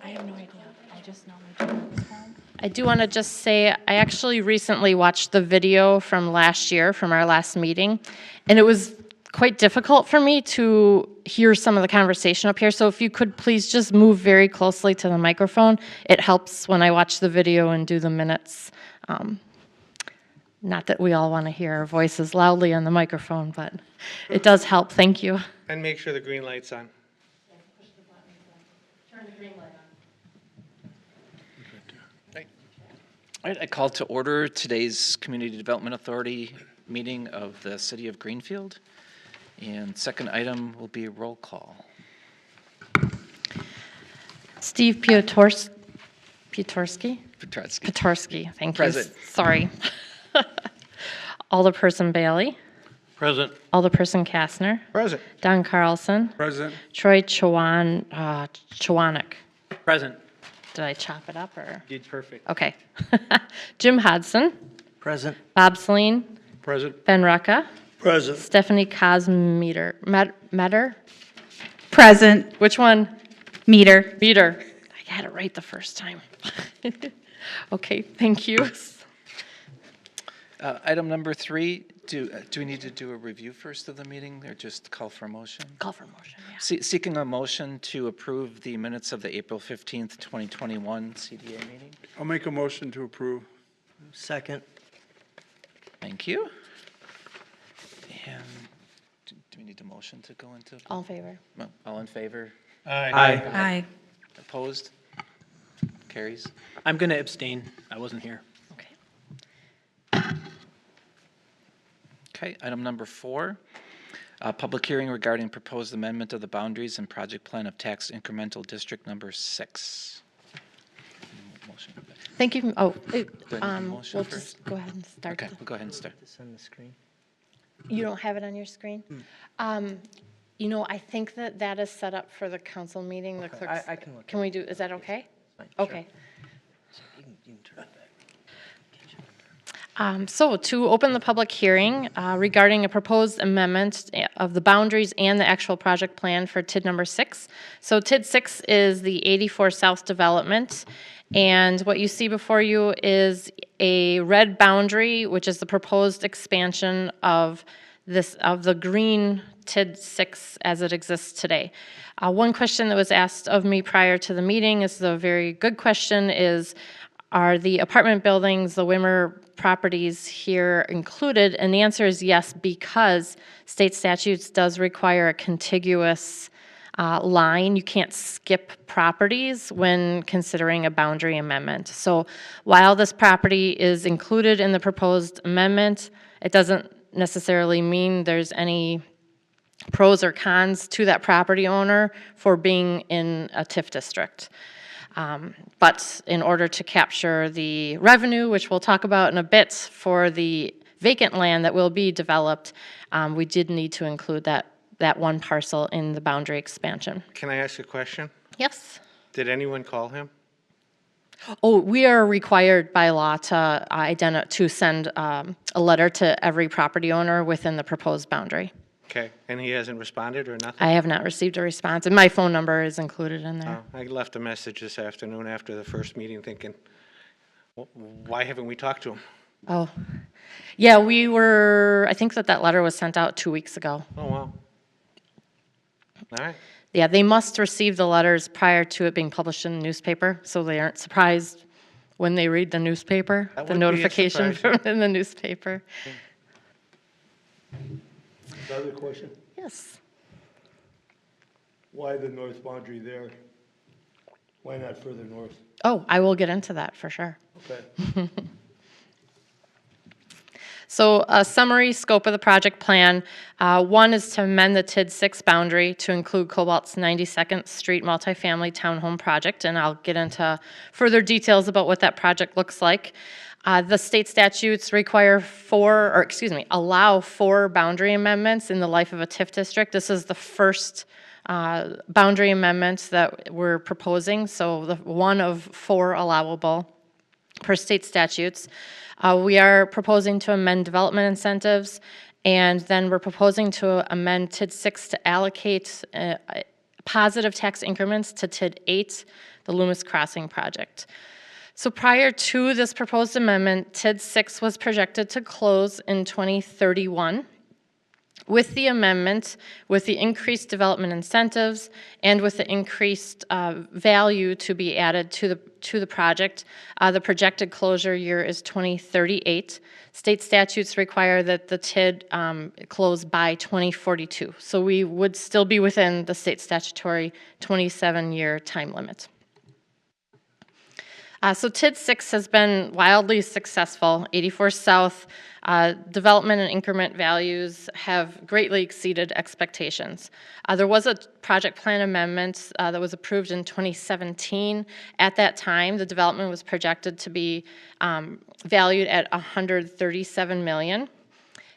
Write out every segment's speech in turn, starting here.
I have no idea. I just know my children was home. I do want to just say, I actually recently watched the video from last year, from our last meeting, and it was quite difficult for me to hear some of the conversation up here. So if you could please just move very closely to the microphone. It helps when I watch the video and do the minutes. Not that we all want to hear our voices loudly on the microphone, but it does help. Thank you. And make sure the green light's on. Turn the green light on. All right, I call to order today's Community Development Authority meeting of the City of Greenfield. And second item will be roll call. Steve Piotrowski? Petrotsky. Piotrowski, thank Present. you. Sorry. Alderperson Bailey. Present. Alderperson Kastner. Present. Don Carlson. Present. Troy Chwanek. Present. Did I chop it up or? Did perfect. Okay. Jim Hodson. Present. Bob Celine. Present. Ben Rucka. Present. Stephanie Metter. Present. Which one? Meter. Meter. I got it right the first time. Okay, thank you. Item number 3, do we need to do a review first of the meeting or just call for a motion? Call for motion, yeah. Seeking a motion to approve the minutes of the April 15th, 2021 CDA meeting. I'll make a motion to approve. Second. Thank you. And do we need a motion to go into? All in favor? No, all in favor? Aye. Aye. Opposed? Carries. I'm going to abstain. I wasn't here. Okay. Okay, item number 4, public hearing regarding proposed amendment of the boundaries and project plan of tax incremental district number 6. Motion. Thank you. Oh, Do I need a motion we'll first? just go ahead and start. Okay, we'll go ahead and start. This on the screen. You don't have it on your screen? You know, I think that that is set up for the council meeting, the clerk's. I can look. Can we do, is that okay? Fine, sure. Okay. You can turn it back. So to open the public hearing regarding a proposed amendment of the boundaries and the actual project plan for TID number 6. So TID 6 is the 84 South development. And what you see before you is a red boundary, which is the proposed expansion of the green TID 6 as it exists today. One question that was asked of me prior to the meeting is a very good question is, are the apartment buildings, the Wimmer properties here included? And the answer is yes, because state statutes does require a contiguous line. You can't skip properties when considering a boundary amendment. So while this property is included in the proposed amendment, it doesn't necessarily mean there's any pros or cons to that property owner for being in a TIF district. But in order to capture the revenue, which we'll talk about in a bit, for the vacant land that will be developed, we did need to include that one parcel in the boundary expansion. Can I ask a question? Yes? Did anyone call him? Oh, we are required by law to send a letter to every property owner within the proposed boundary. Okay, and he hasn't responded or nothing? I have not received a response, and my phone number is included in there. I left a message this afternoon after the first meeting thinking, why haven't we talked to him? Oh, yeah, I think that letter was sent out 2 weeks ago. Oh, wow. All right. Yeah, they must receive the letters prior to it being published in the newspaper, so they aren't surprised when they read the newspaper, That the wouldn't be a notification surprise. from in the newspaper. Another question, Yes. why the north boundary there? Why not further north? Oh, I will get into that for sure. Okay. So a summary scope of the project plan. One is to amend the TID 6 boundary to include Cobalt's 92nd Street multifamily townhome project, and I'll get into further details about what that project looks like. The state statutes allow 4 boundary amendments in the life of a TIF district. This is the first boundary amendments that we're proposing, so the one of 4 allowable per state statutes. We are proposing to amend development incentives, and then we're proposing to amend TID 6 to allocate positive tax increments to TID 8, the Loomis Crossing project. So prior to this proposed amendment, TID 6 was projected to close in 2031. With the amendment, with the increased development incentives, and with the increased value to be added to the project, the projected closure year is 2038. State statutes require that the TID close by 2042. So we would still be within the state statutory 27-year time limit. So TID 6 has been wildly successful. 84 South development and increment values have greatly exceeded expectations. There was a project plan amendment that was approved in 2017. At that time, the development was projected to be valued at $137 million.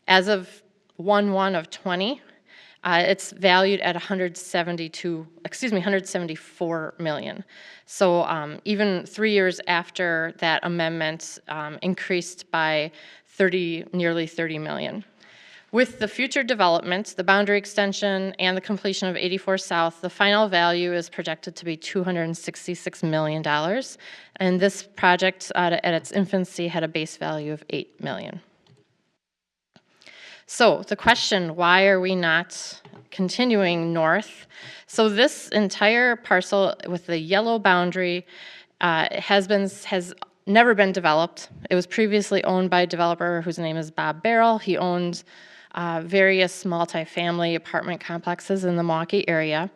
As of 1/1 of 20, it's valued at 174 million. So even 3 years after that amendment, increased by nearly 30 million. With the future development, the boundary extension, and the completion of 84 South, the final value is projected to be $266 million. And this project, at its infancy, had a base value of $8 million. So the question, why are we not continuing north? So this entire parcel with the yellow boundary has never been developed. It was previously owned by a developer whose name is Bob Barrel. He owned various multifamily apartment complexes in the Milwaukee area.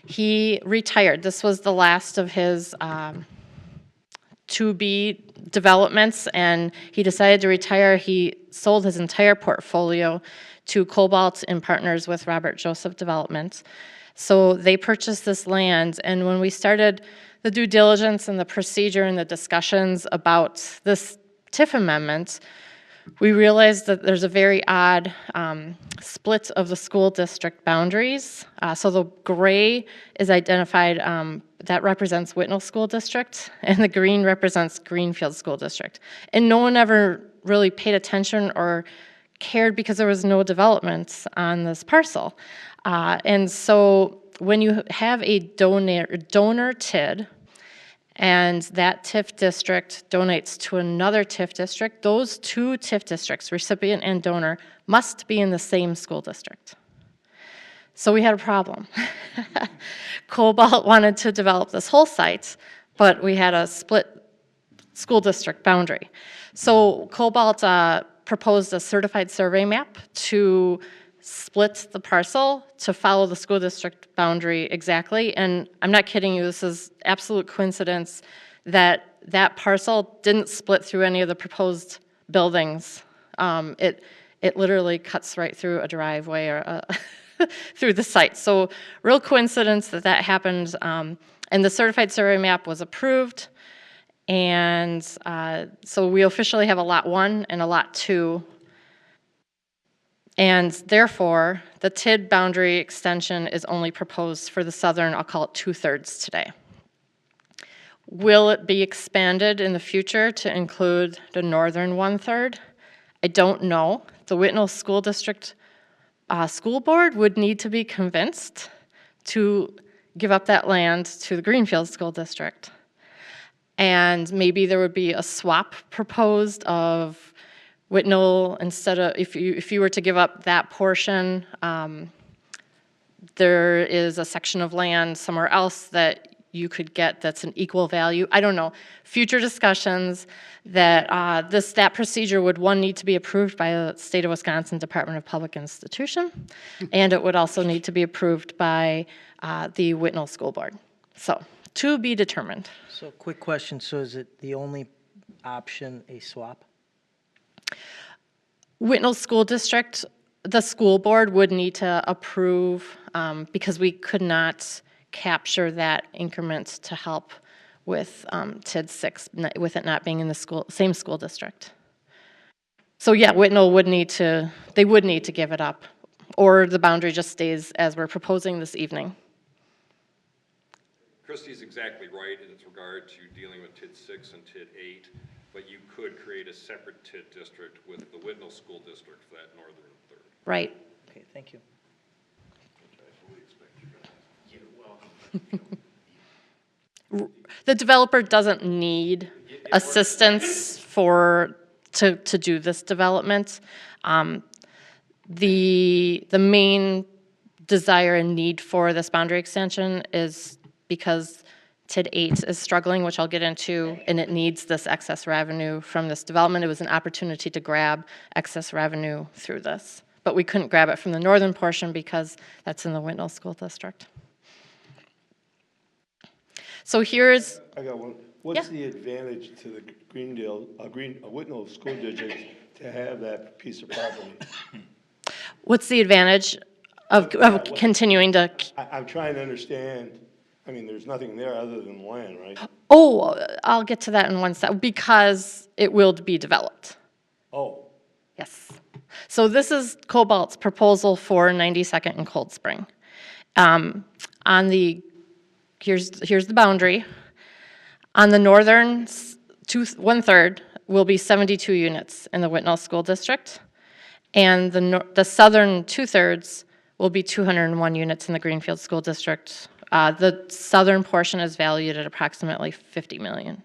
He retired. This was the last of his to-be developments, and he decided to retire. He sold his entire portfolio to Cobalt and partners with Robert Joseph Development. So they purchased this land, and when we started the due diligence and the procedure and the discussions about this TIF amendment, we realized that there's a very odd split of the school district boundaries. So the gray is identified, that represents Whitnall School District, and the green represents Greenfield School District. And no one ever really paid attention or cared because there was no development on this parcel. And so when you have a donor TID, and that TIF district donates to another TIF district, those two TIF districts, recipient and donor, must be in the same school district. So we had a problem. Cobalt wanted to develop this whole site, but we had a split school district boundary. So Cobalt proposed a certified survey map to split the parcel to follow the school district boundary exactly. And I'm not kidding you, this is absolute coincidence that that parcel didn't split through any of the proposed buildings. It literally cuts right through a driveway or through the site. So real coincidence that that happened. And the certified survey map was approved. And so we officially have a Lot 1 and a Lot 2. And therefore, the TID boundary extension is only proposed for the southern, I'll call it 2/3 today. Will it be expanded in the future to include the northern 1/3? I don't know. The Whitnall School District School Board would need to be convinced to give up that land to the Greenfield School District. And maybe there would be a swap proposed of Whitnall, instead of, if you were to give up that portion, there is a section of land somewhere else that you could get that's an equal value. I don't know. Future discussions that that procedure would, one, need to be approved by the State of Wisconsin Department of Public Institution, and it would also need to be approved by the Whitnall School Board. So, to be determined. So, quick question. So, is it the only option a swap? Whitnall School District, the school board would need to approve because we could not capture that increment to help with TID 6, with it not being in the same school district. So yeah, Whitnall would need to give it up, or the boundary just stays as we're proposing this evening. Christie's exactly right in regard to dealing with TID 6 and TID 8, but you could create a separate TID district with the Whitnall School District for that northern third. Right. Okay, thank you. Which I fully expect you guys. Yeah, well, The developer doesn't need assistance to do this development. The main desire and need for this boundary extension is because TID 8 is struggling, which I'll get into, and it needs this excess revenue from this development. It was an opportunity to grab excess revenue through this, but we couldn't grab it from the northern portion because that's in the Whitnall School District. So here's, I got one. What's the advantage to the Whitnall School District to have that piece of property? what's the advantage of continuing to, I'm trying to understand, I mean, there's nothing there other than land, right? oh, I'll get to that in one sec, because it will be developed. Oh, Yes. So this is Cobalt's proposal for 92nd and Cold Spring. On the, here's the boundary. On the northern one-third will be 72 units in the Whitnall School District, and the southern two-thirds will be 201 units in the Greenfield School District. The southern portion is valued at approximately 50 million.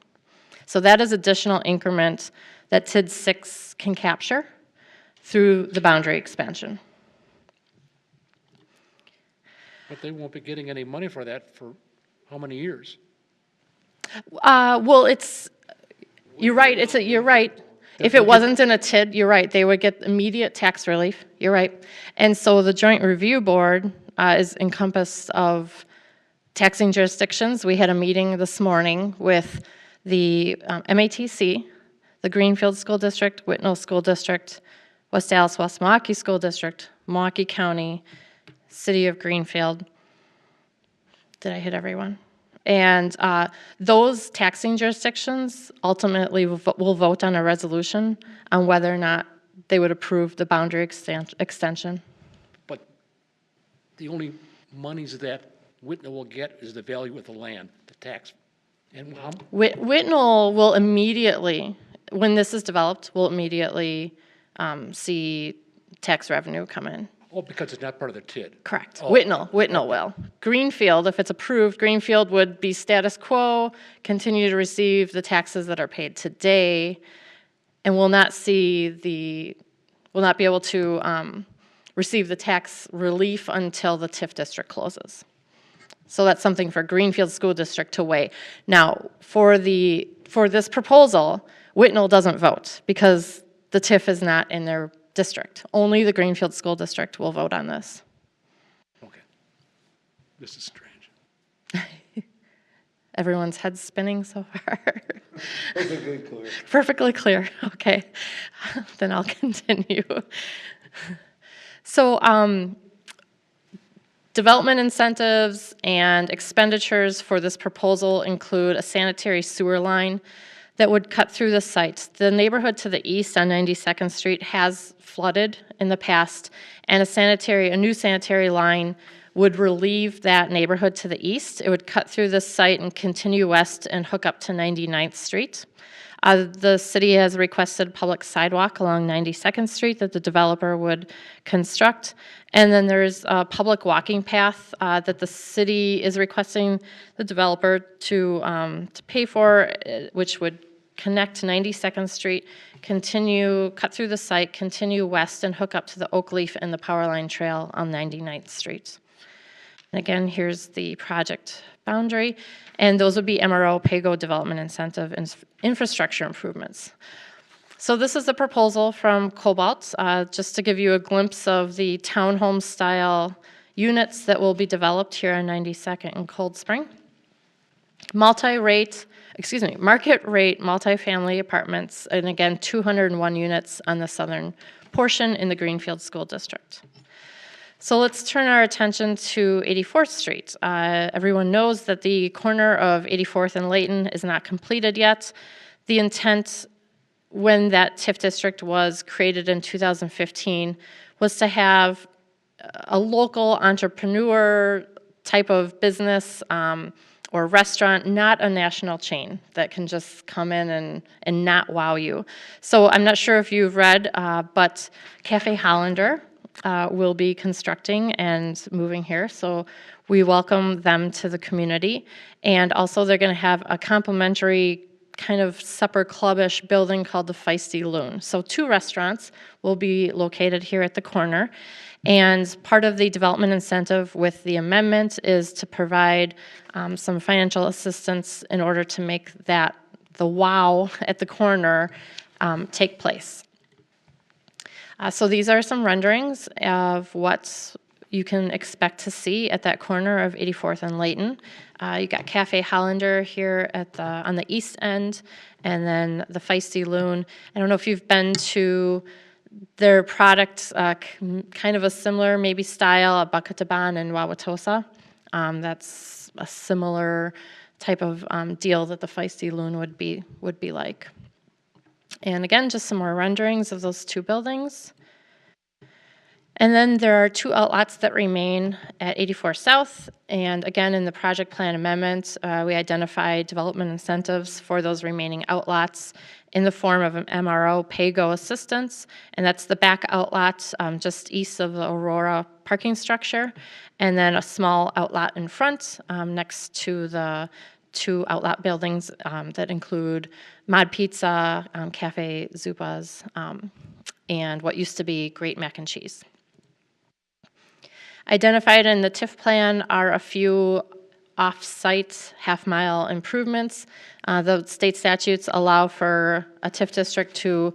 So that is additional increment that TID 6 can capture through the boundary expansion. But they won't be getting any money for that for how many years? Well, you're right, you're right. If it wasn't in a TID, you're right, they would get immediate tax relief, you're right. And so the Joint Review Board is encompassed of taxing jurisdictions. We had a meeting this morning with the MATC, the Greenfield School District, Whitnall School District, West Allis, West Milwaukee School District, Milwaukee County, City of Greenfield. Did I hit everyone? And those taxing jurisdictions ultimately will vote on a resolution on whether or not they would approve the boundary extension. But the only monies that Whitnall will get is the value of the land, the tax. And how, Whitnall will immediately, when this is developed, will immediately see tax revenue come in. oh, because it's not part of the TID. Correct. Oh. Whitnall will. Greenfield, if it's approved, Greenfield would be status quo, continue to receive the taxes that are paid today, and will not be able to receive the tax relief until the TIF district closes. So that's something for Greenfield School District to weigh. Now, for this proposal, Whitnall doesn't vote because the TIF is not in their district. Only the Greenfield School District will vote on this. Okay. This is strange. Everyone's head's spinning so far. perfectly clear. Perfectly clear, okay. Then I'll continue. So, development incentives and expenditures for this proposal include a sanitary sewer line that would cut through the site. The neighborhood to the east on 92nd Street has flooded in the past, and a new sanitary line would relieve that neighborhood to the east. It would cut through this site and continue west and hook up to 99th Street. The city has requested public sidewalk along 92nd Street that the developer would construct. And then there's a public walking path that the city is requesting the developer to pay for, which would connect to 92nd Street, cut through the site, continue west, and hook up to the Oak Leaf and the Powerline Trail on 99th Street. And again, here's the project boundary, and those would be MRO, PAYGO development incentive, and infrastructure improvements. So this is a proposal from Cobalt, just to give you a glimpse of the townhome style units that will be developed here on 92nd and Cold Spring. Market rate multifamily apartments, and again, 201 units on the southern portion in the Greenfield School District. So let's turn our attention to 84th Street. Everyone knows that the corner of 84th and Layton is not completed yet. The intent when that TIF district was created in 2015 was to have a local entrepreneur type of business or restaurant, not a national chain that can just come in and not wow you. So I'm not sure if you've read, but Cafe Hollander will be constructing and moving here. So we welcome them to the community. And also they're going to have a complimentary kind of supper clubbish building called the Feisty Loon. So 2 restaurants will be located here at the corner. And part of the development incentive with the amendment is to provide some financial assistance in order to make that, the wow at the corner, take place. So these are some renderings of what you can expect to see at that corner of 84th and Layton. You got Cafe Hollander here at on the east end, and then the Feisty Loon. I don't know if you've been to their product, kind of a similar maybe style, a Bakataban in Wauwatosa. That's a similar type of deal that the Feisty Loon would be like. And again, just some more renderings of those 2 buildings. And then there are 2 outlots that remain at 84 South. And again, in the project plan amendment, we identified development incentives for those remaining outlots in the form of an MRO pay-go assistance. And that's the back outlot just east of the Aurora parking structure. And then a small outlot in front next to the 2 outlot buildings that include Mod Pizza, Cafe Zupas, and what used to be Great Mac and Cheese. Identified in the TIF plan are a few off-site half-mile improvements. The state statutes allow for a TIF district to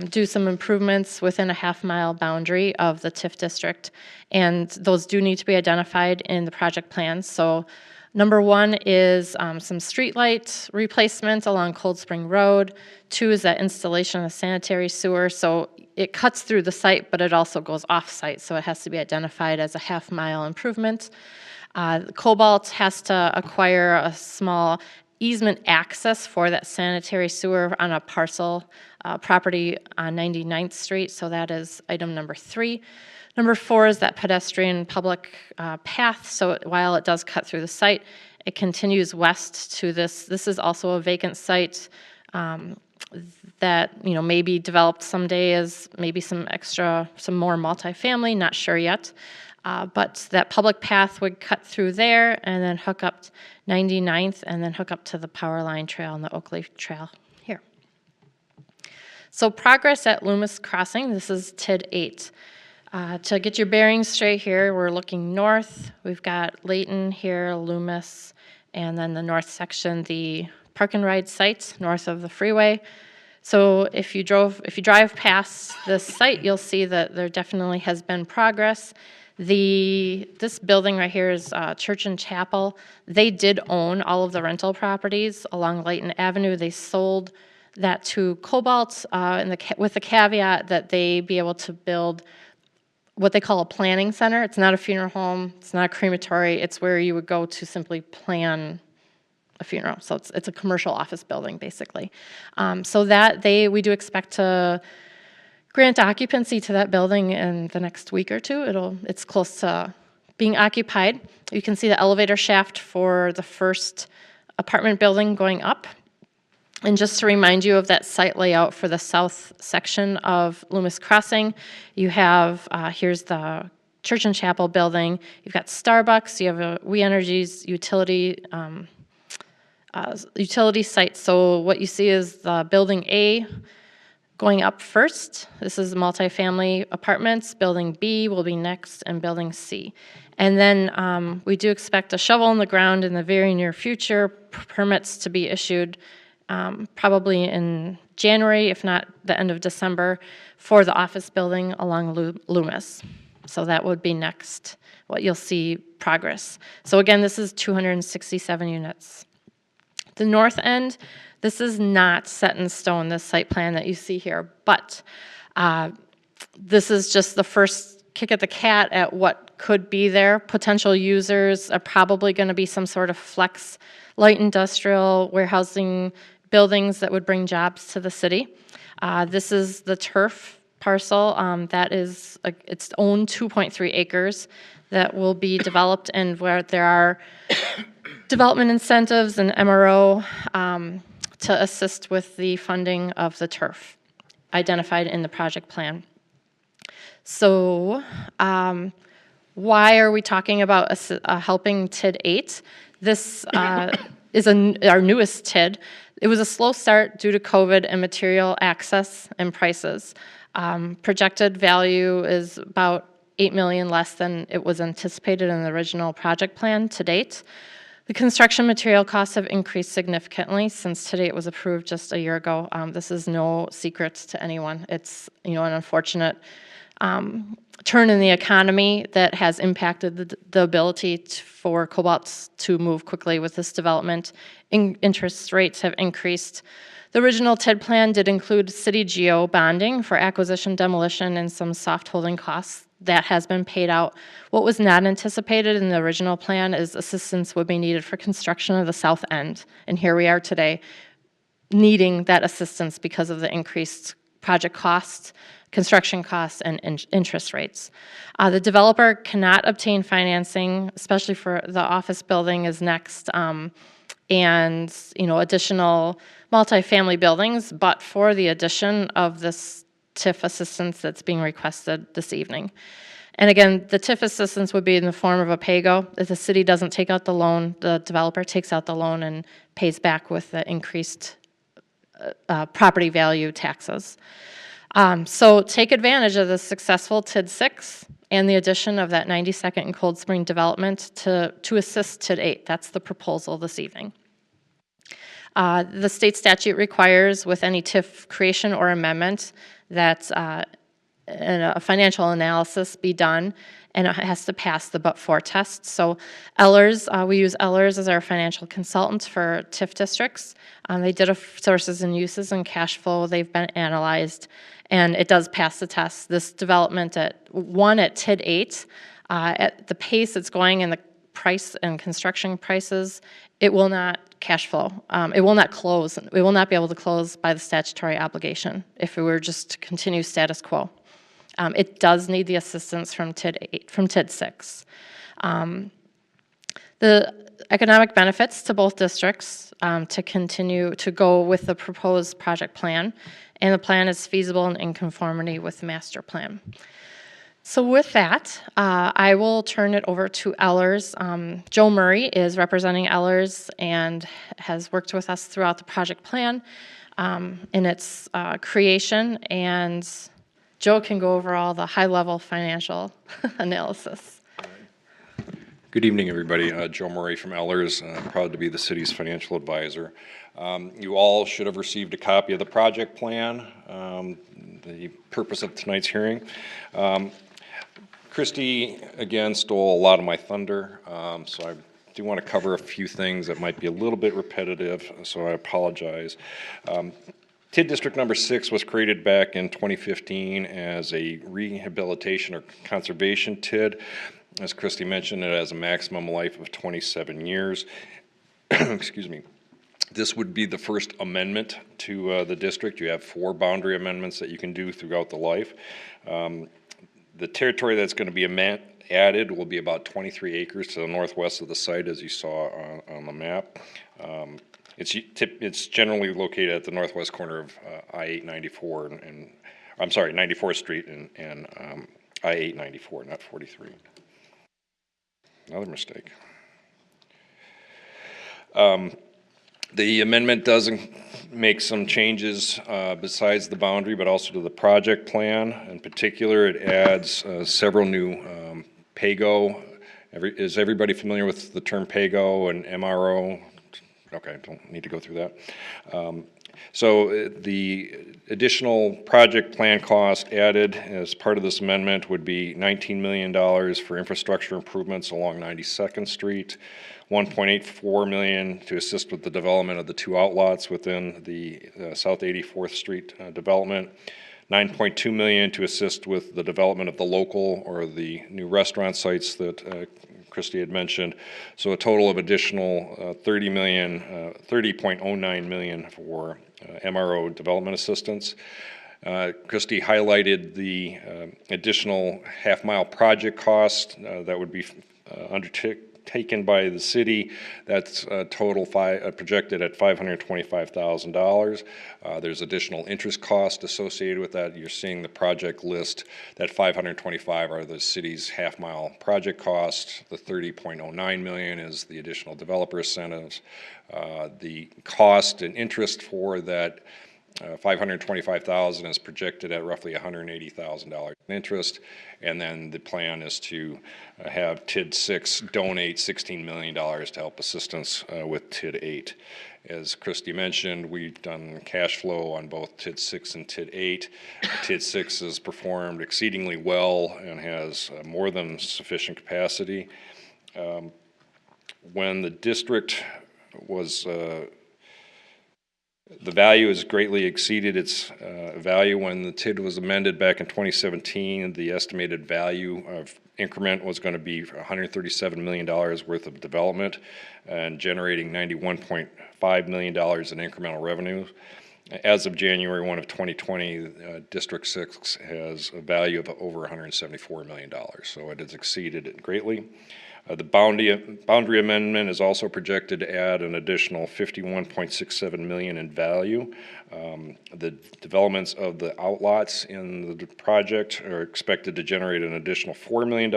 do some improvements within a half-mile boundary of the TIF district, and those do need to be identified in the project plans. So number 1 is some streetlight replacement along Cold Spring Road. 2 is that installation of sanitary sewer. So it cuts through the site, but it also goes off-site, so it has to be identified as a half-mile improvement. Cobalt has to acquire a small easement access for that sanitary sewer on a parcel property on 99th Street, so that is item number 3. Number 4 is that pedestrian public path, so while it does cut through the site, it continues west to this. This is also a vacant site that, you know, may be developed someday as maybe some more multifamily, not sure yet. But that public path would cut through there and then hook up 99th and then hook up to the Power Line Trail and the Oakleaf Trail here. So progress at Loomis Crossing, this is TID 8. To get your bearings straight here, we're looking north. We've got Layton here, Loomis, and then the north section, the park and ride site north of the freeway. So if you drive past this site, you'll see that there definitely has been progress. This building right here is Church and Chapel. They did own all of the rental properties along Layton Avenue. They sold that to Cobalt with the caveat that they be able to build what they call a planning center. It's not a funeral home. It's not a crematory. It's where you would go to simply plan a funeral. So it's a commercial office building, basically. So that we do expect to grant occupancy to that building in the next week or 2. It's close to being occupied. You can see the elevator shaft for the first apartment building going up. And just to remind you of that site layout for the south section of Loomis Crossing, you have, here's the Church and Chapel building. You've got Starbucks, you have a We Energies utility site. So what you see is the building A going up first. This is multifamily apartments. Building B will be next, and building C. And then we do expect a shovel in the ground in the very near future, permits to be issued probably in January, if not the end of December, for the office building along Loomis. So that would be next, what you'll see progress. So again, this is 267 units. The north end, this is not set in stone, this site plan that you see here, but this is just the first kick at the cat at what could be there. Potential users are probably going to be some sort of flex light industrial warehousing buildings that would bring jobs to the city. This is the turf parcel that is its own 2.3 acres that will be developed, and where there are development incentives and MRO to assist with the funding of the turf identified in the project plan. So why are we talking about helping TID 8? This is our newest TID. It was a slow start due to COVID and material access and prices. Projected value is about $8 million less than it was anticipated in the original project plan to date. The construction material costs have increased significantly since today it was approved just a year ago. This is no secret to anyone. It's an unfortunate turn in the economy that has impacted the ability for Cobalt to move quickly with this development. Interest rates have increased. The original TID plan did include city geo bonding for acquisition, demolition, and some soft holding costs. That has been paid out. What was not anticipated in the original plan is assistance would be needed for construction of the south end. And here we are today needing that assistance because of the increased project costs, construction costs, and interest rates. The developer cannot obtain financing, especially for the office building is next, and additional multifamily buildings, but for the addition of this TIF assistance that's being requested this evening. And again, the TIF assistance would be in the form of a PAYGO. If the city doesn't take out the loan, the developer takes out the loan and pays back with the increased property value taxes. So take advantage of the successful TID 6 and the addition of that 92nd and Cold Spring development to assist TID 8. That's the proposal this evening. The state statute requires with any TIF creation or amendment that a financial analysis be done, and it has to pass the but-for test. So Ellers, we use Ellers as our financial consultant for TIF districts. They did a sources and uses and cash flow. They've been analyzed, and it does pass the test. This development at TID 8, at the pace it's going and the price and construction prices, it will not cash flow. It will not close. We will not be able to close by the statutory obligation if it were just to continue status quo. It does need the assistance from TID 6. The economic benefits to both districts to continue to go with the proposed project plan, and the plan is feasible and in conformity with the master plan. So with that, I will turn it over to Ellers. Joe Murray is representing Ellers and has worked with us throughout the project plan in its creation, and Joe can go over all the high-level financial analysis. Good evening, everybody. Joe Murray from Ellers, proud to be the city's financial advisor. You all should have received a copy of the project plan, the purpose of tonight's hearing. Christy, again, stole a lot of my thunder, so I do want to cover a few things that might be a little bit repetitive, so I apologize. TID District number 6 was created back in 2015 as a rehabilitation or conservation TID. As Christy mentioned, it has a maximum life of 27 years. Excuse me. This would be the first amendment to the district. You have 4 boundary amendments that you can do throughout the life. The territory that's going to be added will be about 23 acres to the northwest of the site, as you saw on the map. It's generally located at the northwest corner of I-894 and I'm sorry, 94th Street and I-894, not 43. Another mistake. The amendment does make some changes besides the boundary, but also to the project plan. In particular, it adds several new PAYGO. Is everybody familiar with the term PAYGO and MRO? Okay, don't need to go through that. So the additional project plan cost added as part of this amendment would be $19 million for infrastructure improvements along 92nd Street, $1.84 million to assist with the development of the 2 outlots within the South 84th Street development, $9.2 million to assist with the development of the local or the new restaurant sites that Christy had mentioned. So a total of additional $30.09 million for MRO development assistance. Christy highlighted the additional half-mile project cost that would be taken by the city. That's total projected at $525,000. There's additional interest cost associated with that. You're seeing the project list. That 525 are the city's half-mile project costs. The 30.09 million is the additional developer incentives. The cost and interest for that 525,000 is projected at roughly $180,000 in interest, and then the plan is to have TID 6 donate $16 million to help assistance with TID 8. As Christy mentioned, we've done cash flow on both TID 6 and TID 8. TID 6 has performed exceedingly well and has more than sufficient capacity. When the district was the value has greatly exceeded its value. When the TID was amended back in 2017, the estimated value of increment was going to be $137 million worth of development and generating $91.5 million in incremental revenue. As of January 1 of 2020, District 6 has a value of over $174 million, so it has exceeded it greatly. The boundary amendment is also projected to add an additional $51.67 million in value. The developments of the outlots in the project are expected to generate an additional $4 million,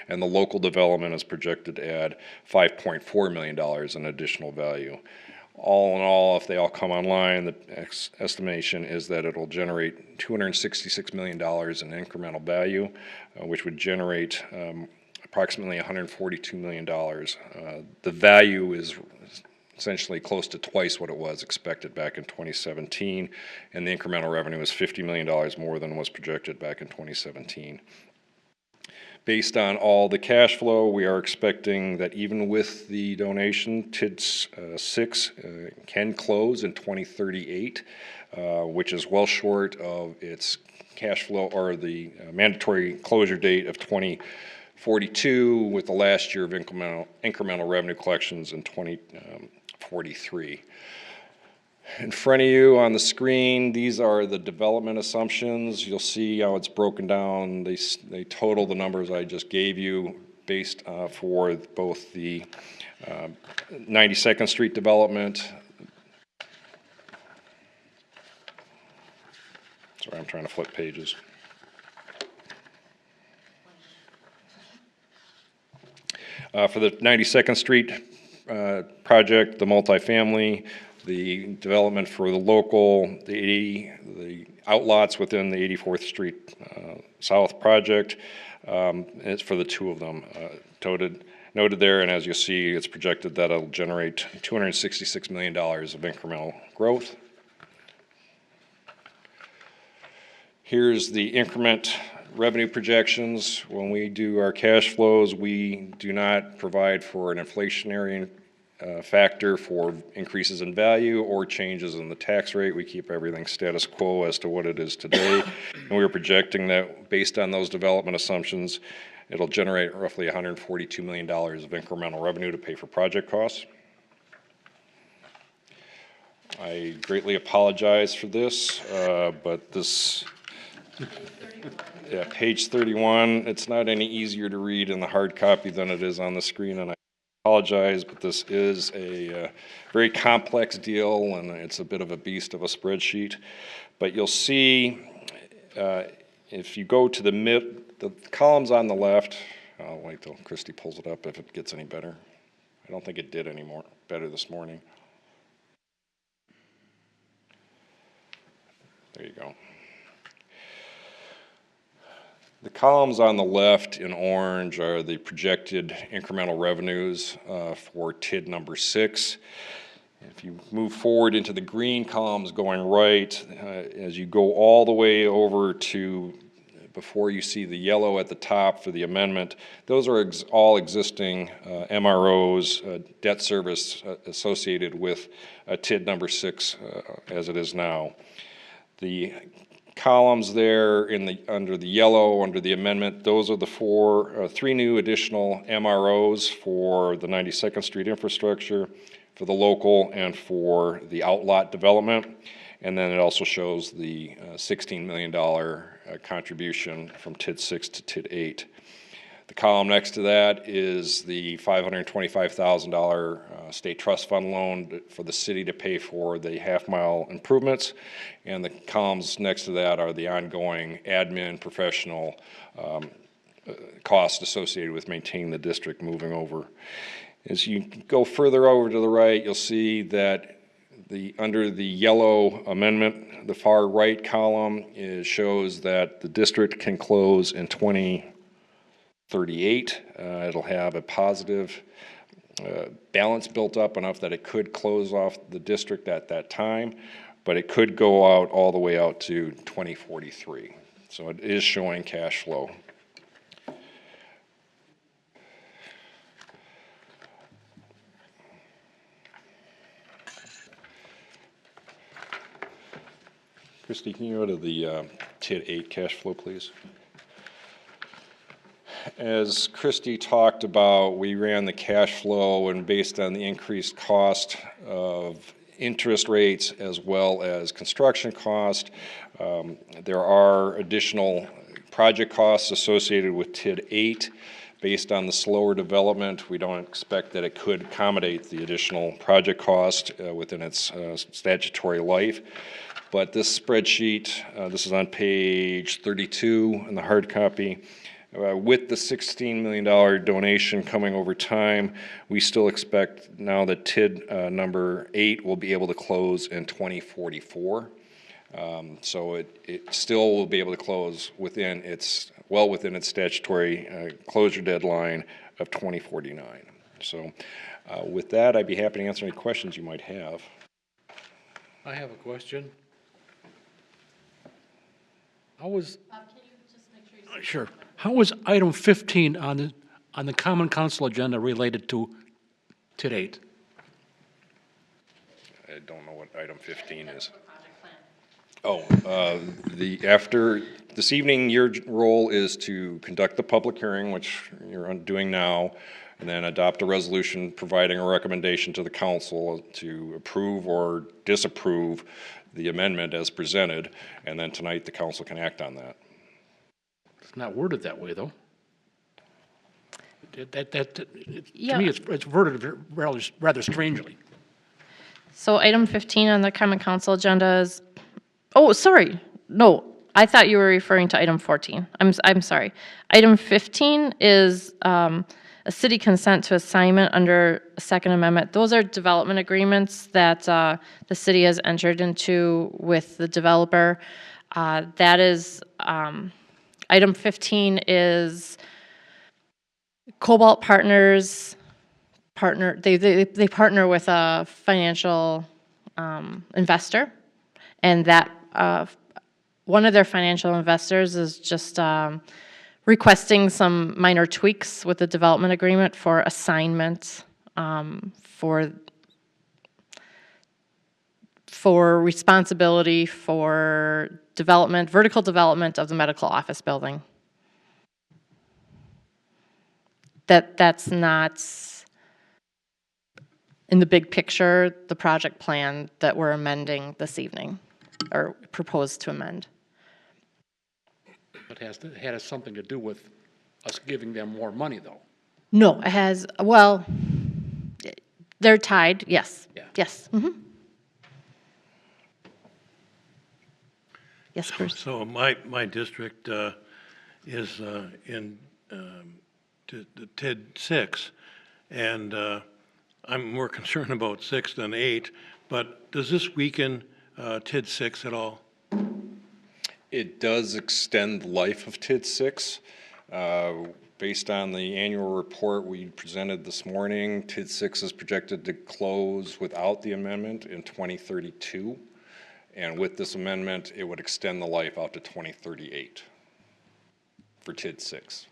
and the local development is projected to add $5.4 million in additional value. All in all, if they all come online, the estimation is that it'll generate $266 million in incremental value, which would generate approximately $142 million. The value is essentially close to twice what it was expected back in 2017, and the incremental revenue is $50 million more than was projected back in 2017. Based on all the cash flow, we are expecting that even with the donation, TID 6 can close in 2038, which is well short of its cash flow or the mandatory closure date of 2042, with the last year of incremental revenue collections in 2043. In front of you on the screen, these are the development assumptions. You'll see how it's broken down. They total the numbers I just gave you based for both the 92nd Street development. Sorry, I'm trying to flip pages. For the 92nd Street project, the multifamily, the development for the local, the outlots within the 84th Street South project, it's for the two of them noted there, and as you see, it's projected that it'll generate $266 million of incremental growth. Here's the increment revenue projections. When we do our cash flows, we do not provide for an inflationary factor for increases in value or changes in the tax rate. We keep everything status quo as to what it is today. And we are projecting that based on those development assumptions, it'll generate roughly $142 million of incremental revenue to pay for project costs. I greatly apologize for this, but this, yeah, page 31, it's not any easier to read in the hard copy than it is on the screen, and I apologize, but this is a very complex deal, and it's a bit of a beast of a spreadsheet. But you'll see, if you go to the columns on the left, I'll wait till Christy pulls it up if it gets any better. I don't think it did any more better this morning. There you go. The columns on the left in orange are the projected incremental revenues for TID number 6. If you move forward into the green columns going right, as you go all the way over to before you see the yellow at the top for the amendment, those are all existing MROs, debt service associated with TID number 6 as it is now. The columns there under the yellow, under the amendment, those are the three new additional MROs for the 92nd Street infrastructure, for the local, and for the outlot development. And then it also shows the $16 million contribution from TID 6 to TID 8. The column next to that is the $525,000 state trust fund loan for the city to pay for the half-mile improvements. And the columns next to that are the ongoing admin, professional costs associated with maintaining the district moving over. As you go further over to the right, you'll see that under the yellow amendment, the far right column shows that the district can close in 2038. It'll have a positive balance built up enough that it could close off the district at that time, but it could go out all the way out to 2043. So it is showing cash flow. Christie, can you go to the TID 8 cash flow, please? As Christie talked about, we ran the cash flow, and based on the increased cost of interest rates as well as construction cost, there are additional project costs associated with TID 8. Based on the slower development, we don't expect that it could accommodate the additional project cost within its statutory life. But this spreadsheet, this is on page 32 in the hard copy, with the $16 million donation coming over time, we still expect now that TID number 8 will be able to close in 2044. So it still will be able to close within its, well within its statutory closure deadline of 2049. So with that, I'd be happy to answer any questions you might have. I have a question. How was? Sure. How was item 15 on the Common Council agenda related to TID 8? I don't know what item 15 is. Oh, after this evening, your role is to conduct the public hearing, which you're doing now, and then adopt a resolution providing a recommendation to the council to approve or disapprove the amendment as presented, and then tonight the council can act on that. It's not worded that way, though. To Yeah. me, it's worded rather strangely. So item 15 on the Common Council agenda is, oh, sorry, no, I thought you were referring to item 14. I'm sorry. Item 15 is a city consent to assignment under Second Amendment. Those are development agreements that the city has entered into with the developer. That is, item 15 is Cobalt Partners they partner with a financial investor, and that one of their financial investors is just requesting some minor tweaks with the development agreement for assignment for responsibility for development, vertical development of the medical office building. That's not in the big picture, the project plan that we're amending this evening, or proposed to amend. It has something to do with us giving them more money, though. No, it has, well, they're tied, yes. Yeah. Yes. Mm-hmm. Yes, Bruce. So my district is in the TID 6, and I'm more concerned about 6 than 8, but does this weaken TID 6 at all? It does extend the life of TID 6. Based on the annual report we presented this morning, TID 6 is projected to close without the amendment in 2032. And with this amendment, it would extend the life out to 2038 for TID 6.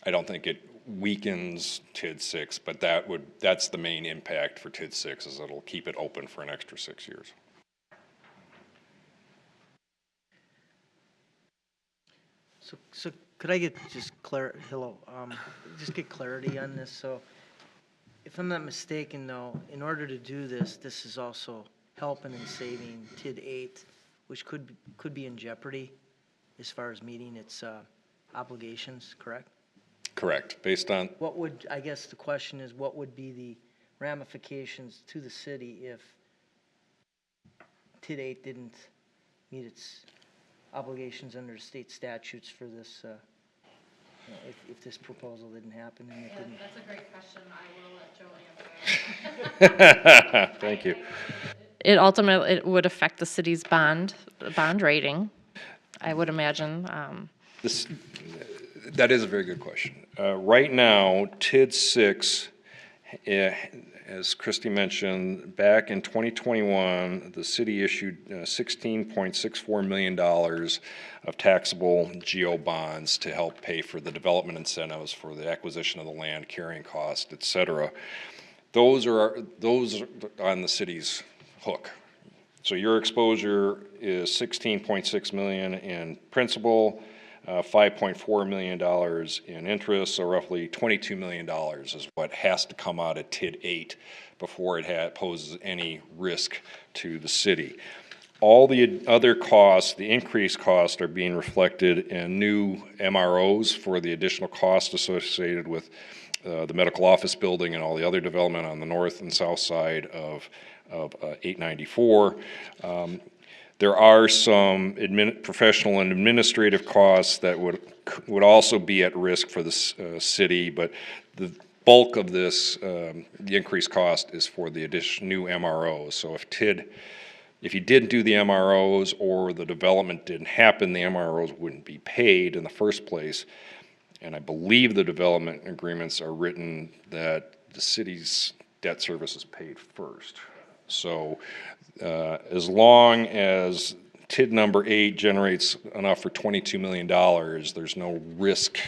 I don't think it weakens TID 6, but that's the main impact for TID 6, is it'll keep it open for an extra 6 years. So could I get just just get clarity on this? So if I'm not mistaken though, in order to do this, this is also helping and saving TID 8 which could be in jeopardy as far as meeting its obligations, correct? Correct, based on, What would, I guess the question is, what would be the ramifications to the city if TID 8 didn't meet its obligations under state statutes for this, if this proposal didn't happen and it didn't? That's a great question. I will let Joe answer. thank you. It ultimately, it would affect the city's bond rating, I would imagine. This, that is a very good question. Right now, TID 6, as Christie mentioned, back in 2021, the city issued $16.64 million of taxable GO bonds to help pay for the development incentives for the acquisition of the land, carrying cost, et cetera. Those are on the city's hook. So your exposure is $16.6 million in principal, $5.4 million in interest, so roughly $22 million is what has to come out of TID 8 before it poses any risk to the city. All the other costs, the increased costs, are being reflected in new MROs for the additional costs associated with the medical office building and all the other development on the north and south side of 894. There are some professional and administrative costs that would also be at risk for the city, but the bulk of this, the increased cost, is for the new MROs. So if you didn't do the MROs or the development didn't happen, the MROs wouldn't be paid in the first place. And I believe the development agreements are written that the city's debt service is paid first. So as long as TID number 8 generates enough for $22 million, there's no risk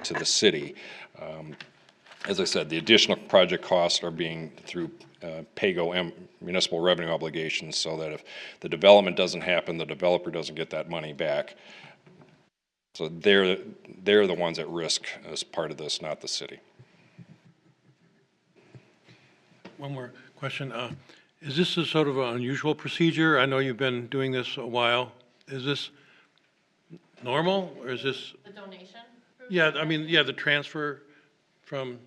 to the city. As I said, the additional project costs are being through PAYGO municipal revenue obligations, so that if the development doesn't happen, the developer doesn't get that money back. So they're the ones at risk as part of this, not the city. One more question. Is this a sort of an unusual procedure? I know you've been doing this a while. Is this normal, or is this? The donation? Yeah, I mean, yeah, the transfer from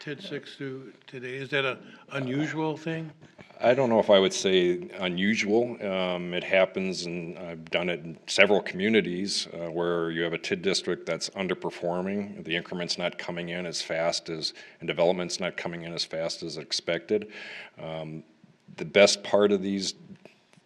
TID 6 to TID 8, is that an unusual thing? I don't know if I would say unusual. It happens, and I've done it in several communities where you have a TID district that's underperforming. The increment's not coming in as fast as, and development's not coming in as fast as expected. The best part of these,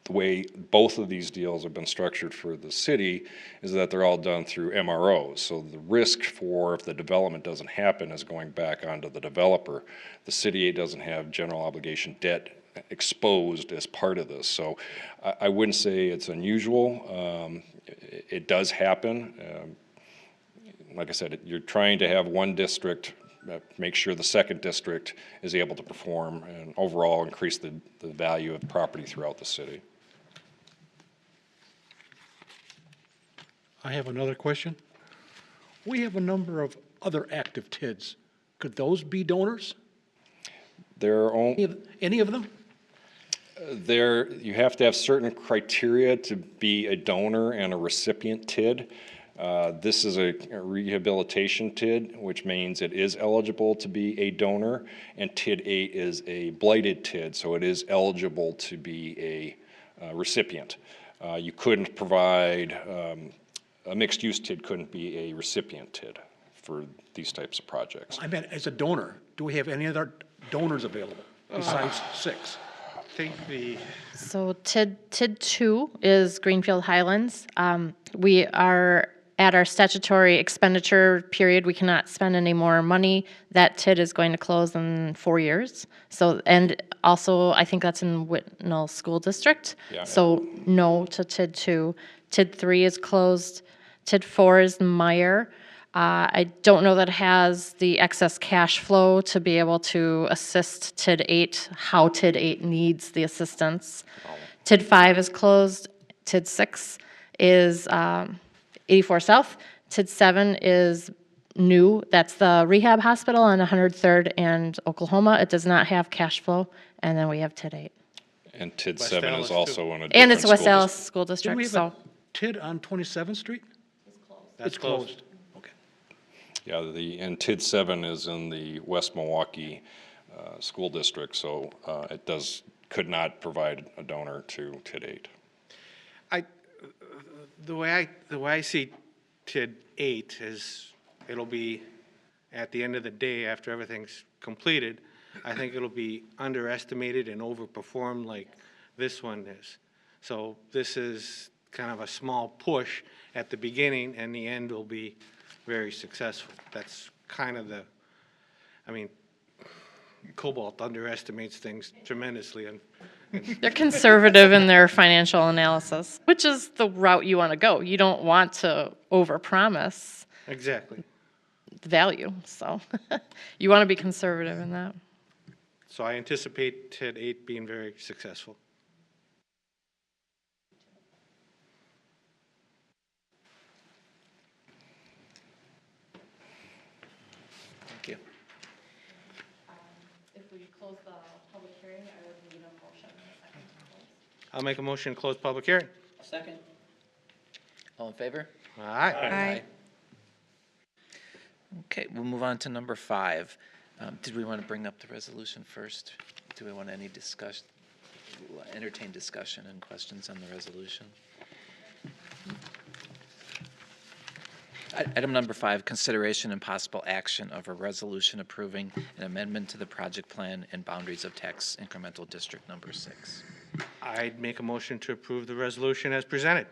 the way both of these deals have been structured for the city, is that they're all done through MROs. So the risk for, if the development doesn't happen, is going back onto the developer. The city doesn't have general obligation debt exposed as part of this. So I wouldn't say it's unusual. It does happen. Like I said, you're trying to have one district make sure the second district is able to perform and overall increase the value of property throughout the city. I have another question. We have a number of other active TIDs. Could those be donors? Any of them? You have to have certain criteria to be a donor and a recipient TID. This is a rehabilitation TID, which means it is eligible to be a donor, and TID 8 is a blighted TID, so it is eligible to be a recipient. You couldn't provide, a mixed-use TID couldn't be a recipient TID for these types of projects. I meant as a donor. Do we have any other donors available besides 6? I think So TID 2 is Greenfield Highlands. We are at our statutory expenditure period. We cannot spend any more money. That TID is going to close in 4 years. So, and also, I think that's in Whitnall School District. Yeah. So no to TID 2. TID 3 is closed. TID 4 is Meyer. I don't know that it has the excess cash flow to be able to assist TID 8, how TID 8 needs the assistance. TID 5 is closed. TID 6 is 84 South. TID 7 is new. That's the rehab hospital on 103rd and Oklahoma. It does not have cash flow. And then we have TID 8. And TID West 7 Allis, is too. also in a And it's different West school Allis district. School Didn't we District, have so. a TID on 27th Street? That's It's closed. Okay. Yeah, and TID 7 is in the West Milwaukee School District, so it could not provide a donor to TID 8. The way I see TID 8 is, it'll be, at the end of the day, after everything's completed, I think it'll be underestimated and overperformed like this one is. So this is kind of a small push at the beginning, and the end will be very successful. That's kind of Cobalt underestimates things tremendously, and They're conservative in their financial analysis, which is the route you want to go. You don't want to overpromise exactly. value, so you want to be conservative in that. So I anticipate TID 8 being very successful. Thank you. If we close the public hearing, I would need a motion. I'll make a motion to close public hearing. Second. All in favor? All right. Aye. Okay, we'll move on to number 5. Did we want to bring up the resolution first? Do we want any discussion, entertain discussion and questions on the resolution? Item number 5, consideration and possible action of a resolution approving an amendment to the project plan and boundaries of tax incremental district number 6. I'd make a motion to approve the resolution as presented.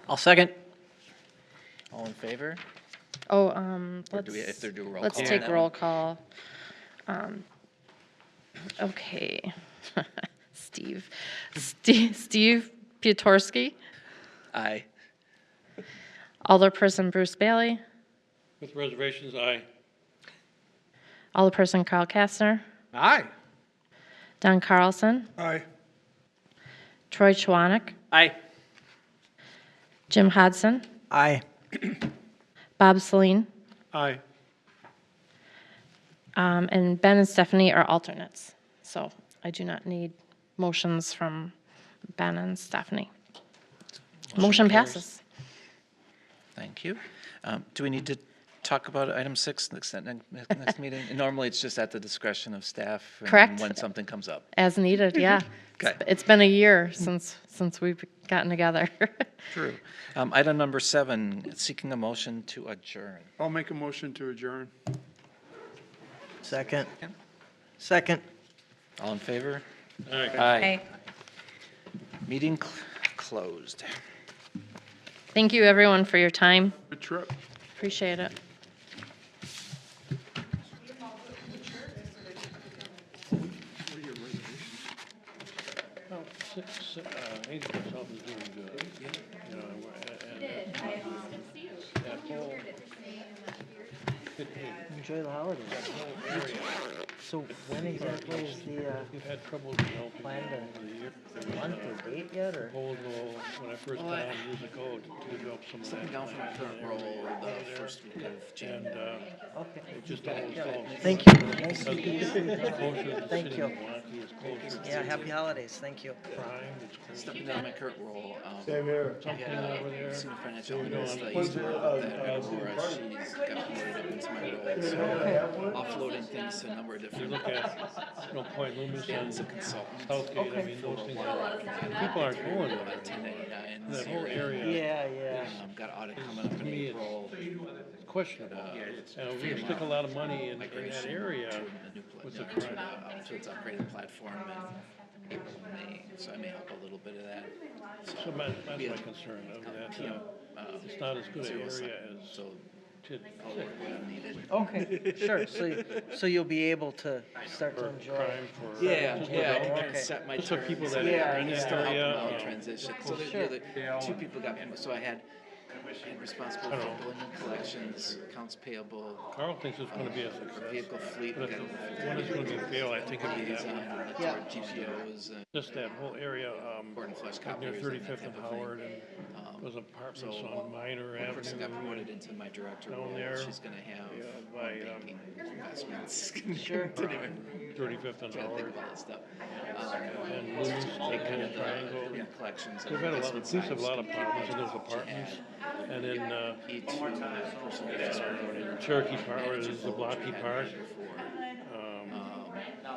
I'll second. All in favor? Oh, Or do we have to do a roll let's call on take that roll one? call. Okay. Steve Piotrowski, Aye. Alderperson Bruce Bailey, With reservations, aye. Alderperson Carl Kastner, Aye. Don Carlson, Aye. Troy Chwanek, Aye. Jim Hodson, Aye. Bob Celine, Aye. and Ben and Stephanie are alternates. So I do not need motions from Ben and Stephanie. Motion carries. passes. Thank you. Do we need to talk about item 6 next meeting? Normally, it's just at the discretion of staff. and Correct. When something comes up. As needed, yeah. Okay. It's been a year since we've gotten together. True. Item number 7, seeking a motion to adjourn. I'll make a motion to adjourn. Second. Second. All in favor? Aye. Aye. Meeting closed. Thank you, everyone, for your time. Good trip. Appreciate it. Angel South is doing good. You know, Enjoy the holidays. So when exactly is the We've had trouble developing plan over the year. to month or date yet, or? Proposal, when I first got on years ago, to develop some of that. Stepping down from my current role the first week of June. And, Okay. it just all falls. Thank you. Nice to meet you. Thank Thank you. Milwaukee is closer to Yeah, happy holidays. Thank you. prime, it's closer Stepping down my current role, Same here. we had a senior financial analyst that What's used to the, work with that Aurora. She's got promoted up into my role, so offloading things to a number of different look at, Point Loomis and as a consultant. Southgate, I mean, those things are, people aren't going there. 1099s. That whole area, Yeah, yeah. Got audit coming up in me, April. it's questionable. And we stick a lot of money in that area with the crime. So it's upgraded platform in April and May, so I may help a little bit of that. So that's my concern, that, it's not as good an area as So TID. when needed. Okay, sure. So you'll be able to start to enjoy. Crime for. Yeah, I can kind Okay. of set my So terms. people that Yeah, are in this Still help them area, out transition. So the other two people got, so I had responsible for billing and collections, accounts payable, Carl thinks it's gonna be a success. vehicle fleet, But got over if one is gonna be a fail, I think it'll be that one. liaison, Yeah. GPOs, and Just that whole area, board and flush near copiers. 35th and Howard and Those apartments So, on Minor one person got Avenue. promoted into my director down role. there, She's gonna have by, banking investments. Sure. 35th and Trying to think Howard. of all that stuff. And Lou's, Take kind of the Triangle. collections. They've had a lot, police have a lot of problems in those apartments. And then, Each person gets promoted. Cherokee Park, or is the Blocky Park.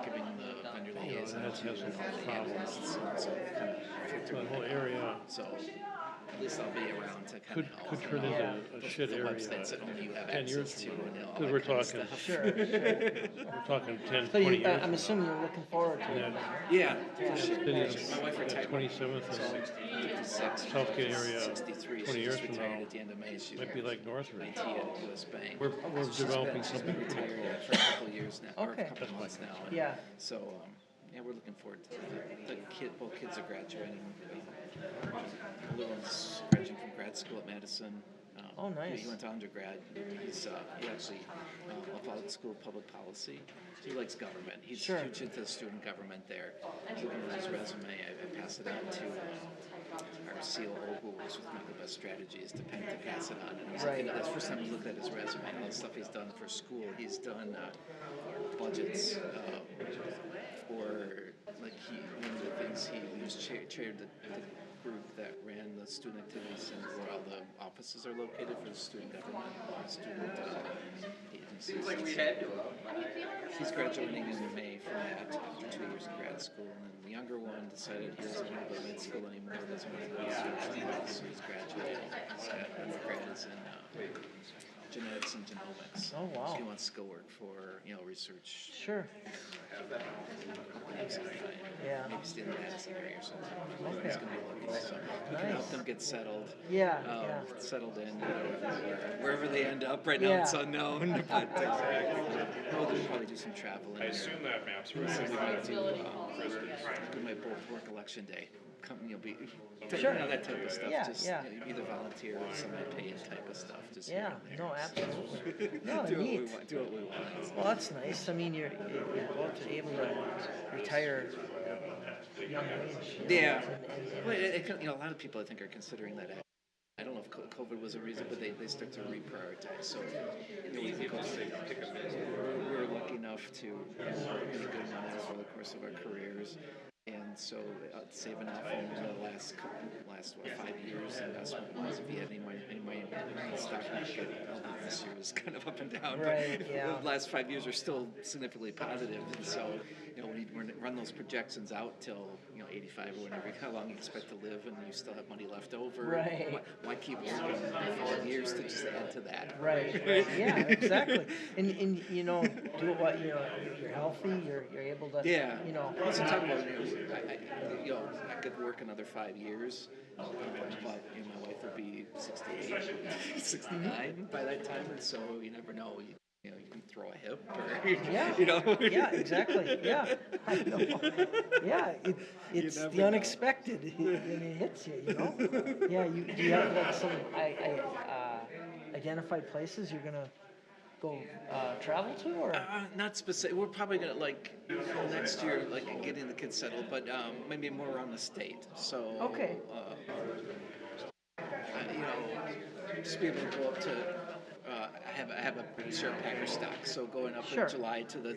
Giving the vendor liaison that's to had some all the problems. analysts, and so kind of filter The whole that area out. So at least I'll be around to kind could of turn into a shit the area websites that only you have 10 years access to. from now. And all Because that we're kind of talking, stuff. Sure. we're talking 10, So 20 you, years. I'm assuming you're looking forward to it. Yeah. My wife retired. 27th and 56. Southgate area, 63. 20 She years just from retired now, at the end of May. She might be like Northridge. IT at US Bank. We're developing She's something. been retired for a couple of years now, or a Okay. couple of months now. and Yeah. So, yeah, we're looking forward to it. Both kids are graduating. The little one's graduating from grad school at Madison. Oh, nice. He went to undergrad. He actually applied School of Public Policy. He likes government. He's Sure. huge into student government there. Looking at his resume, I passed it on to our COO who works with Michael Best Strategies to pass it on. And I was Right. looking at, that's the first time I looked at his resume, all the stuff he's done for school. He's done budgets for, like, one of the things he was chaired the group that ran the student activities and where all the offices are located for the student government, student agencies. Seems like we had to. He's graduating in May from that after 2 years in grad school, and then the younger one decided he doesn't want to go to med school anymore, doesn't want to go to student, so he's graduating. He's got undergrad is in genetics and genomics. Oh, wow. So he wants to go work for, research. Sure. Yeah. Maybe stay in the Madison area or something. Okay. He's gonna be looking, so we can help them get settled. Yeah, Settled in, wherever they end up. Right now it's Yeah. unknown, but they'll probably do some traveling. I assume that map's right. So we might do, we might both work election day. Be Sure. that type of stuff. Yeah, Just yeah. Either volunteer or semi-paid type of stuff. Just Yeah, here and there. no, absolutely. No, do what we neat. want. Do what we want. Well, that's nice. I mean, you're both able to retire young age. Yeah. Well, a lot of people I think are considering that. I don't know if COVID was a reason, but they start to reprioritize. So we're lucky enough to earn a good money over the course of our careers. And so saving up from the last 5 years investment wise, if you had any money in the stock market, although this year is kind of up and down, Right, but yeah. the last 5 years are still significantly positive. And so, when you run those projections out till 85 or whatever, how long you expect to live, and you still have money left over. Right. Why keep working 4 years to just add to that? Right. Yeah, exactly. And do what you're healthy. You're able to. Yeah. Also talk about I could work another 5 years, but my wife will be 68, 69 by that time, and so you never know. You can throw a hip, or Yeah. Yeah, exactly. Yeah. I know. Yeah, it's never the know. unexpected. It hits you. Yeah. Do you have like some identified places you're gonna go travel to, or? Not specific. We're probably gonna next year, getting the kids settled, but maybe more around the state. So Okay. Just be able to go up to. I have a share of Packer stock, so going up Sure. in July to the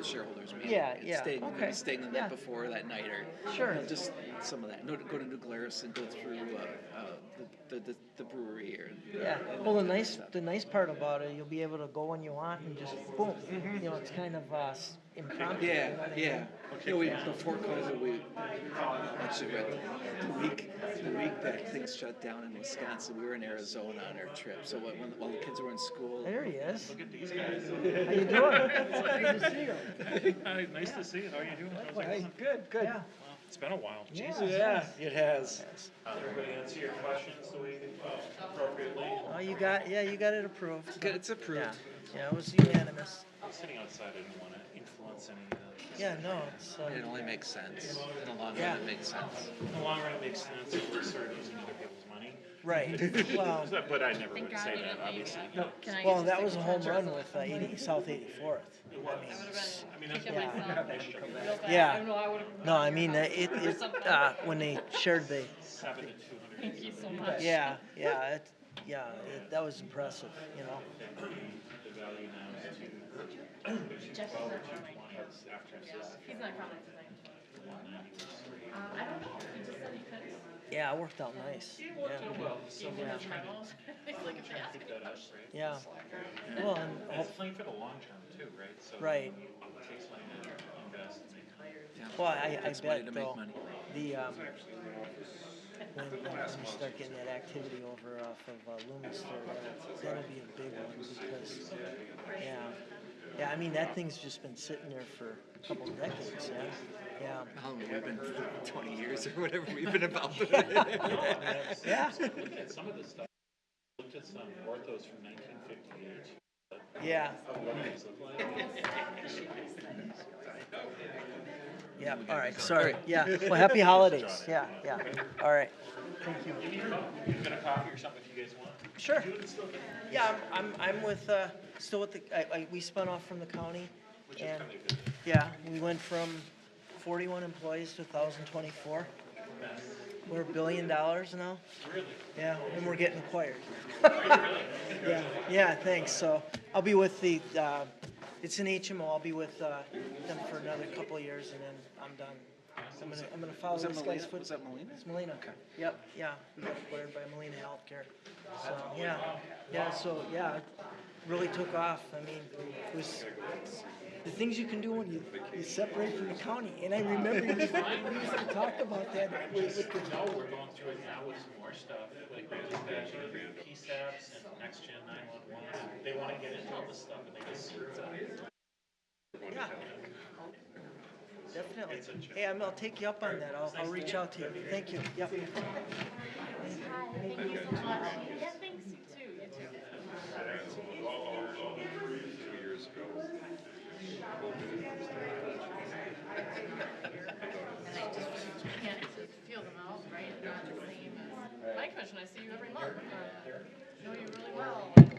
shareholders meeting. Yeah, and yeah, Staying, okay. maybe staying the night Yeah. before that night, or Sure. just some of that. No, go to New Glarus and go through the brewery or. Yeah. Well, the nice part about it, you'll be able to go when you want and just boom. It's kind of impromptu. Yeah, you know what I yeah. mean? Before COVID, we actually read the week that things shut down in Wisconsin, we were in Arizona on our trip. So while the kids were in school, There he is. Look at these guys. How you doing? Good to see you. Nice to see you. How are you doing? How's it Hey, going? good. Yeah. It's been a while. Yeah. yeah, it has. Everybody answer your questions the way appropriately. Oh, you got it approved. so- It's approved. Yeah, it was unanimous. Sitting outside, I didn't want to influence any. Yeah, no, it's It only makes sense. In the long run, Yeah. it makes sense. In the long run, it makes sense if we're sort of using other people's money. right. Well, But I never would say that, obviously. well, that was a home run with South 84th. I mean, that's Yeah. No, I mean when they shared the happened at 200 Thank you so much. Yeah, that was impressive, you know? Jeff is not coming. He's not coming tonight. I don't know, he just said he couldn't. Yeah, it worked out nice. Gave me his memo. He's like, if you ask any questions. Yeah. Well, and, It's playing for the long term too, right? So right. it takes money to invest and make. Well, I Takes money bet to make though, money. the, when we start getting that activity over off of Lumister, that'll be a big one because, yeah, I mean, that thing's just been sitting there for a couple of decades, yeah. How long have we been, 20 years or whatever we've been involved with Yeah, Look at some of this stuff. Looked at some orthos from 1958. yeah, yeah, all right, sorry, yeah, well, happy holidays, yeah, all right. Get a coffee or something if you guys want. Sure. Yeah, I'm with, still with the, we spun off from the county. And, yeah, we went from 41 employees to 1,024. We're $1 billion now. Really? Yeah, and we're getting acquired. Yeah, thanks. So I'll be with the, it's an HMO. I'll be with them for another couple of years and then I'm done. I'm gonna follow this guy's footsteps. Was that Molina? It's Molina. Okay. Yep, yeah, we got acquired by Molina Healthcare. So, it really took off. I mean, it was the things you can do when you separate from the county. And I remember we used to talk about that with the, No, we're going through it now with some more stuff, like we're dispatching PSAPs and next gen 911. They want to get into all this stuff and they just. yeah. Definitely. Hey, I'll take you up on that. I'll reach out to you. Thank you. Yep. Thank you so much. Yeah, thanks, you too, you too. 2 years ago. And I just can't feel them out, right? Not the same as my commission. I see you every month. Know you really well. Kind of